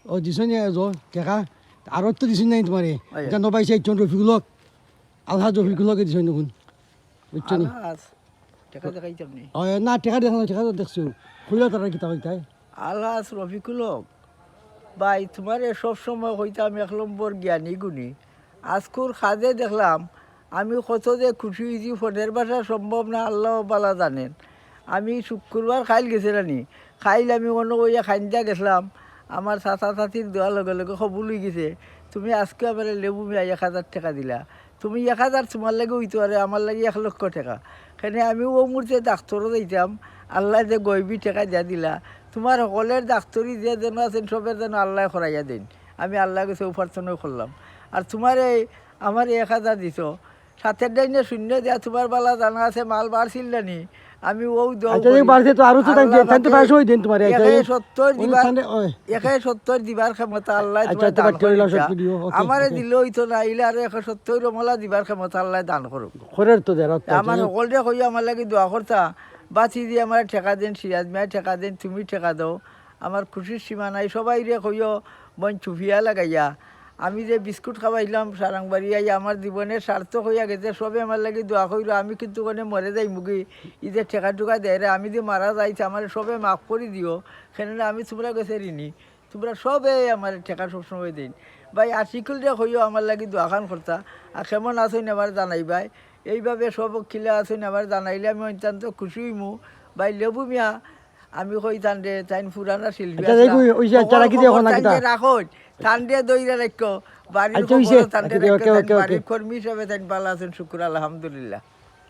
ও দিছো নি টেকা আর তো দিছো নাই তোমার এটা নবাইছে একজন রফিকুলক আলহাজ রফিকুলকে দিছো দেখুন বুঝছো নি টাকা দেখাইতাম নি ও না টেকা দেখো টেকা তো দেখছো খুলে তারা কিতা কইতাই আলহাজ রফিকুলক ভাই তোমার সব সময় হইতাম 1 নম্বর জ্ঞানী গুণী আজকুর খাদে দেখলাম আমি কত যে খুশি হয়েছি ফোনের বাসা সম্ভব না আল্লাহ বালা জানেন আমি শুক্রবার খাইল গেছিলানি খাইল আমি অন্য ওইয়া খাইন্দা গেছিলাম আমার চাচা চাচির দেওয়ার লগে লগে খবর লই গেছে তুমি আজকে আমার লেবু মিয়া 1000 টাকা দিলা তুমি 1000 তোমার লাগে হইতে পারে আমার লাগে 1,00,000 টাকা সেখানে আমি ও মুহূর্তে ডাক্তারও যাইতাম আল্লাহ যে গইবি টাকা দিয়া দিলা তোমার সকলের ডাক্তারি যে যেন আছেন সবের যেন আল্লাহ করাইয়া দিন আমি আল্লাহ কাছে উপার্জনও করলাম আর তোমার এই আমার 1000 দিছ সাথের ডাইনে শূন্য দেয়া তোমার বালা জানা আছে মাল বাড়ছিল জানি আমি ও বাড়ছে তো আরো তো তাই তো 500 দিন তোমার 170 দিবার ক্ষমতা আল্লাহ আমারে দিলে হইতো না ইলে আর 170 রমলা দিবার ক্ষমতা আল্লাহ দান করুক আমার সকলরে কই আমার লাগে দোয়া করতা বাঁচি দিয়ে আমার ঠেকা দেন সিরাজ মিয়া ঠেকা দেন তুমি ঠেকা দাও আমার খুশির সীমা নাই সবাই রে কইও বন চুফিয়া লাগাইয়া আমি যে বিস্কুট খাওয়াইলাম সারাংবাড়ি আই আমার জীবনের সার্থক হইয়া গেছে সবে আমার লাগে দোয়া কইল আমি কিন্তু ওখানে মরে যাই মুগি ঈদের ঠেকা টুকা দেয় রে আমি যে মারা যাইছে আমার সবে মাফ করে দিও সেখানে আমি তোমরা গেছে ঋণী তোমরা সবে আমার ঠেকা সবসময় দিন ভাই আশিকুল রে হইও আমার লাগে দোয়াখান করতা আর কেমন আসুন আবার জানাই ভাই এইভাবে সব খিলা আসুন আবার জানাইলে আমি অত্যন্ত খুশি হইমু ভাই লেবু মিয়া আমি কই তান রে তাইন পুরানা শিল্পী রাখো তান্ডে দইরা রাখো বাড়ির কর্মী হিসাবে তাইন ভালো আছেন শুক্র আলহামদুলিল্লাহ।